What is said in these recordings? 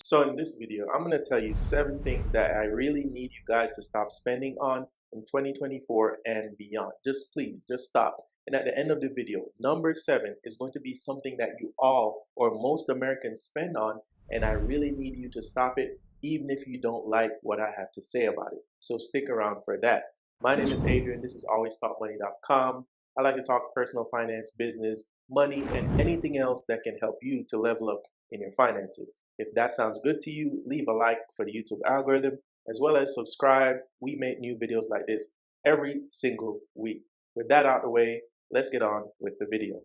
So in this video, I'm going to tell you 7 things that I really need you guys to stop spending on in 2024 and beyond. Just please, just stop. And at the end of the video, number 7 is going to be something that you all or most Americans spend on, and I really need you to stop it, even if you don't like what I have to say about it. So stick around for that. My name is Adrian. This is alwaystalkmoney.com. I like to talk personal finance, business, money, and anything else that can help you to level up in your finances. If that sounds good to you, leave a like for the YouTube algorithm, as well as subscribe. We make new videos like this every single week. With that out of the way, let's get on with the video.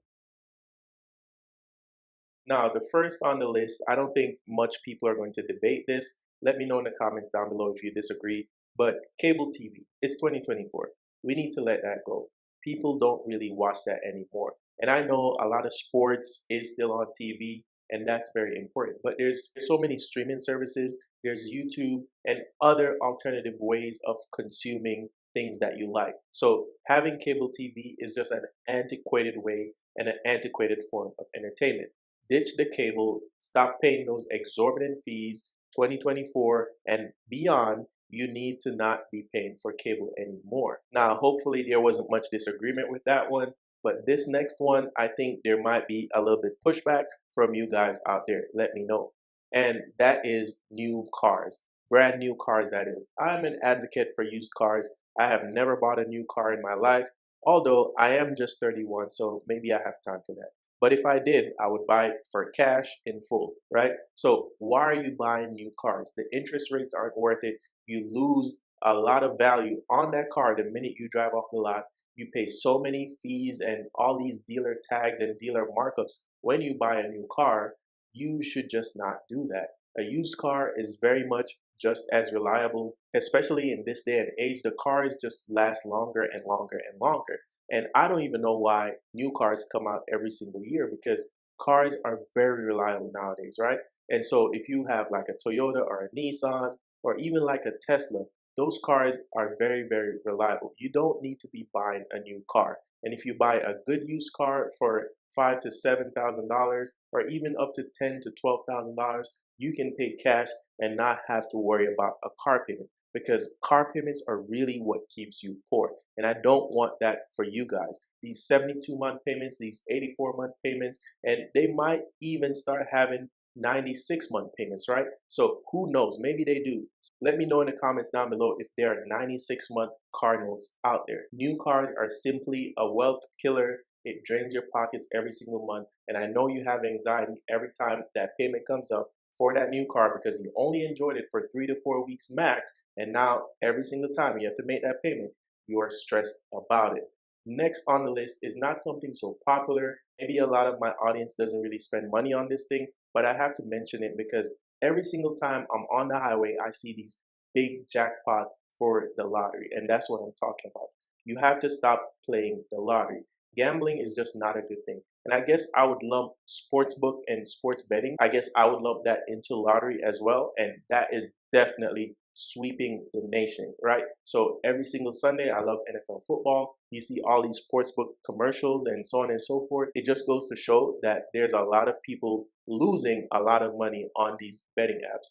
Now, the first on the list, I don't think much people are going to debate this. Let me know in the comments down below if you disagree. But cable TV, it's 2024. We need to let that go. People don't really watch that anymore. And I know a lot of sports is still on TV, and that's very important. But there's so many streaming services, there's YouTube and other alternative ways of consuming things that you like. So having cable TV is just an antiquated way and an antiquated form of entertainment. Ditch the cable, stop paying those exorbitant fees. 2024 and beyond, you need to not be paying for cable anymore. Now, hopefully there wasn't much disagreement with that one, but this next one, I think there might be a little bit pushback from you guys out there. Let me know. And that is new cars, brand new cars, that is. I'm an advocate for used cars. I have never bought a new car in my life, although I am just 31, so maybe I have time for that. But if I did, I would buy it for cash in full, right? So why are you buying new cars? The interest rates aren't worth it. You lose a lot of value on that car the minute you drive off the lot. You pay so many fees and all these dealer tags and dealer markups when you buy a new car. You should just not do that. A used car is very much just as reliable, especially in this day and age. The cars just last longer and longer and longer. And I don't even know why new cars come out every single year, because cars are very reliable nowadays, right? And so if you have like a Toyota or a Nissan or even like a Tesla, those cars are very, very reliable. You don't need to be buying a new car. And if you buy a good used car for $5,000 to $7,000 or even up to $10,000 to $12,000, you can pay cash and not have to worry about a car payment, because car payments are really what keeps you poor. And I don't want that for you guys. These 72-month payments, these 84-month payments, and they might even start having 96-month payments, right? So who knows? Maybe they do. Let me know in the comments down below if there are 96-month car notes out there. New cars are simply a wealth killer. It drains your pockets every single month. And I know you have anxiety every time that payment comes up for that new car, because you only enjoyed it for 3 to 4 weeks max. And now every single time you have to make that payment, you are stressed about it. Next on the list is not something so popular. Maybe a lot of my audience doesn't really spend money on this thing, but I have to mention it because every single time I'm on the highway, I see these big jackpots for the lottery. And that's what I'm talking about. You have to stop playing the lottery. Gambling is just not a good thing. And I guess I would lump sportsbook and sports betting. I guess I would lump that into lottery as well. And that is definitely sweeping the nation, right? So every single Sunday, I love NFL football. You see all these sportsbook commercials and so on and so forth. It just goes to show that there's a lot of people losing a lot of money on these betting apps,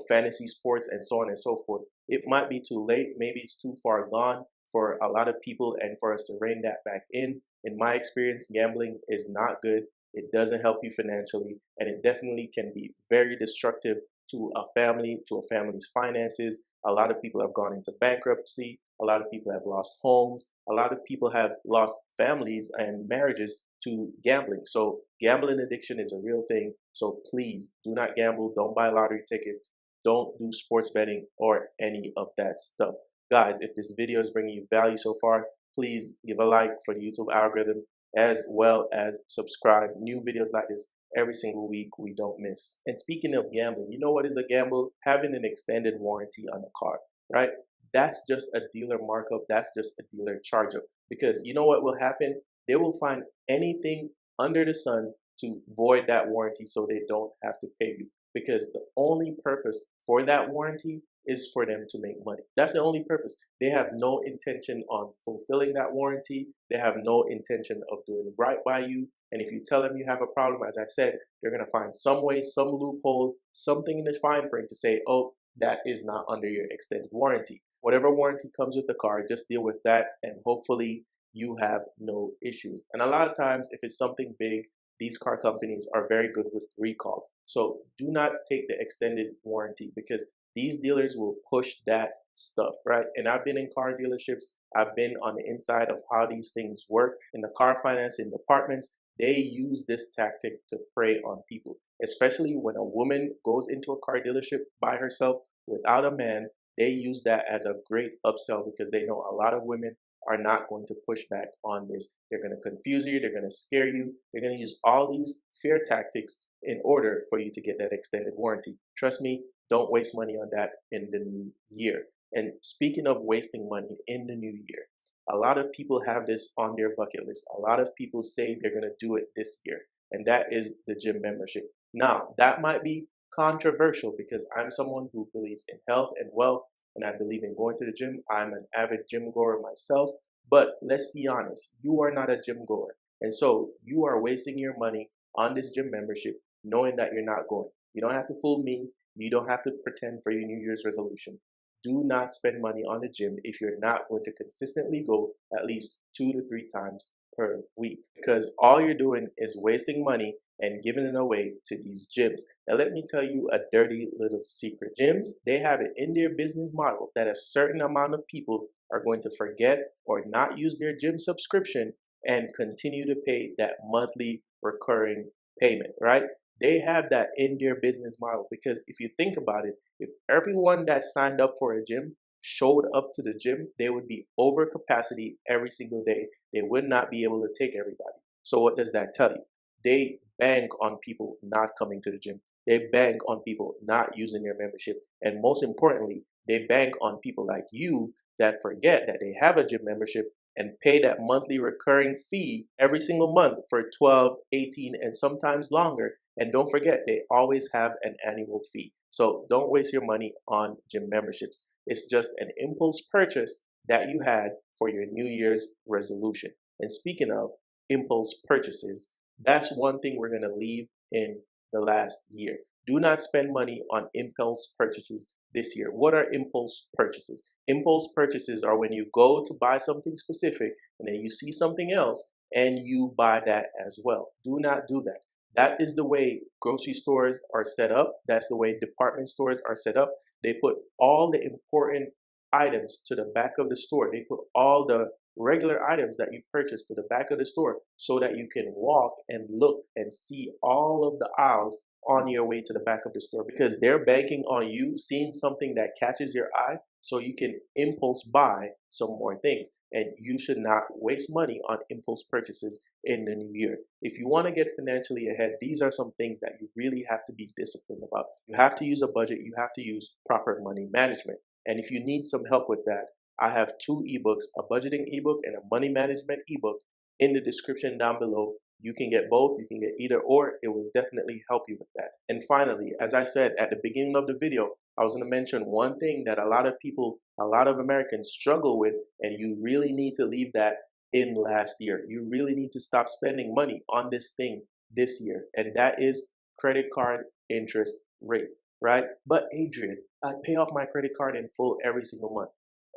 fantasy sports and so on and so forth. It might be too late. Maybe it's too far gone for a lot of people and for us to rein that back in. In my experience, gambling is not good. It doesn't help you financially, and it definitely can be very destructive to a family, to a family's finances. A lot of people have gone into bankruptcy. A lot of people have lost homes. A lot of people have lost families and marriages to gambling. So gambling addiction is a real thing. So please do not gamble. Don't buy lottery tickets. Don't do sports betting or any of that stuff. Guys, if this video is bringing you value so far, please give a like for the YouTube algorithm, as well as subscribe. New videos like this every single week, we don't miss. And speaking of gambling, you know what is a gamble? Having an extended warranty on a car, right? That's just a dealer markup. That's just a dealer charge up. Because you know what will happen? They will find anything under the sun to void that warranty so they don't have to pay you. Because the only purpose for that warranty is for them to make money. That's the only purpose. They have no intention on fulfilling that warranty. They have no intention of doing right by you. And if you tell them you have a problem, as I said, they're going to find some way, some loophole, something in the fine print to say, oh, that is not under your extended warranty. Whatever warranty comes with the car, just deal with that, and hopefully you have no issues. And a lot of times, if it's something big, these car companies are very good with recalls. So do not take the extended warranty, because these dealers will push that stuff, right? And I've been in car dealerships. I've been on the inside of how these things work in the car financing departments. They use this tactic to prey on people, especially when a woman goes into a car dealership by herself without a man. They use that as a great upsell, because they know a lot of women are not going to push back on this. They're going to confuse you. They're going to scare you. They're going to use all these fear tactics in order for you to get that extended warranty. Trust me, don't waste money on that in the new year. And speaking of wasting money in the new year, a lot of people have this on their bucket list. A lot of people say they're going to do it this year, and that is the gym membership. Now, that might be controversial, because I'm someone who believes in health and wealth, and I believe in going to the gym. I'm an avid gym goer myself, but let's be honest, you are not a gym goer. And so you are wasting your money on this gym membership knowing that you're not going. You don't have to fool me. You don't have to pretend for your New Year's resolution. Do not spend money on the gym if you're not going to consistently go at least 2 to 3 times per week, because all you're doing is wasting money and giving it away to these gyms. Now, let me tell you a dirty little secret. Gyms, they have it in their business model that a certain amount of people are going to forget or not use their gym subscription and continue to pay that monthly recurring payment, right? They have that in their business model, because if you think about it, if everyone that signed up for a gym showed up to the gym, they would be over capacity every single day. They would not be able to take everybody. So what does that tell you? They bank on people not coming to the gym. They bank on people not using their membership. And most importantly, they bank on people like you that forget that they have a gym membership and pay that monthly recurring fee every single month for 12, 18, and sometimes longer. And don't forget, they always have an annual fee. So don't waste your money on gym memberships. It's just an impulse purchase that you had for your New Year's resolution. And speaking of impulse purchases, that's one thing we're going to leave in the last year. Do not spend money on impulse purchases this year. What are impulse purchases? Impulse purchases are when you go to buy something specific and then you see something else and you buy that as well. Do not do that. That is the way grocery stores are set up. That's the way department stores are set up. They put all the important items to the back of the store. They put all the regular items that you purchase to the back of the store so that you can walk and look and see all of the aisles on your way to the back of the store, because they're banking on you seeing something that catches your eye so you can impulse buy some more things. And you should not waste money on impulse purchases in the new year. If you want to get financially ahead, these are some things that you really have to be disciplined about. You have to use a budget. You have to use proper money management. And if you need some help with that, I have 2 ebooks, a budgeting ebook and a money management ebook, in the description down below. You can get both, you can get either or. It will definitely help you with that. And finally, as I said at the beginning of the video, I was going to mention one thing that a lot of people, a lot of Americans struggle with, and you really need to leave that in last year. You really need to stop spending money on this thing this year, and that is credit card interest rates, right? But Adrian, I pay off my credit card in full every single month.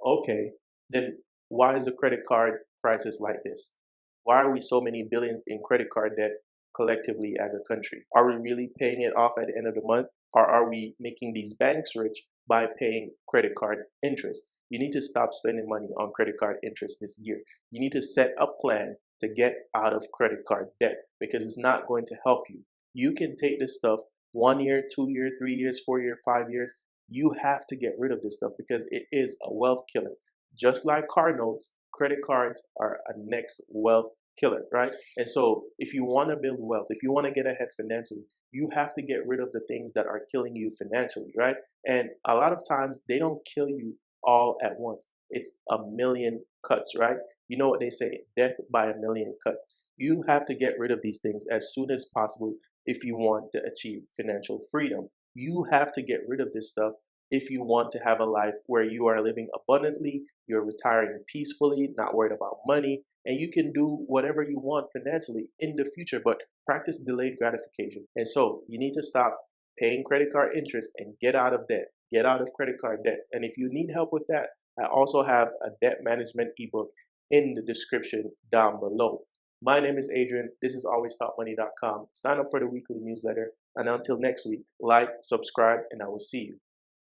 Okay, then why is the credit card crisis like this? Why are we so many billions in credit card debt collectively as a country? Are we really paying it off at the end of the month? Or are we making these banks rich by paying credit card interest? You need to stop spending money on credit card interest this year. You need to set a plan to get out of credit card debt, because it's not going to help you. You can take this stuff 1 year, 2 years, 3 years, 4 years, 5 years. You have to get rid of this stuff because it is a wealth killer. Just like car notes, credit cards are a next wealth killer, right? And so if you want to build wealth, if you want to get ahead financially, you have to get rid of the things that are killing you financially, right? And a lot of times they don't kill you all at once. It's a million cuts, right? You know what they say, death by a million cuts. You have to get rid of these things as soon as possible if you want to achieve financial freedom. You have to get rid of this stuff if you want to have a life where you are living abundantly, you're retiring peacefully, not worried about money, and you can do whatever you want financially in the future, but practice delayed gratification. And so you need to stop paying credit card interest and get out of debt, get out of credit card debt. And if you need help with that, I also have a debt management ebook in the description down below. My name is Adrian. This is alwaystopmoney.com. Sign up for the weekly newsletter. And until next week, like, subscribe, and I will see you.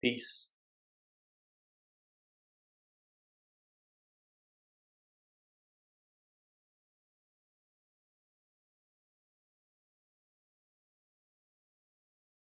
Peace.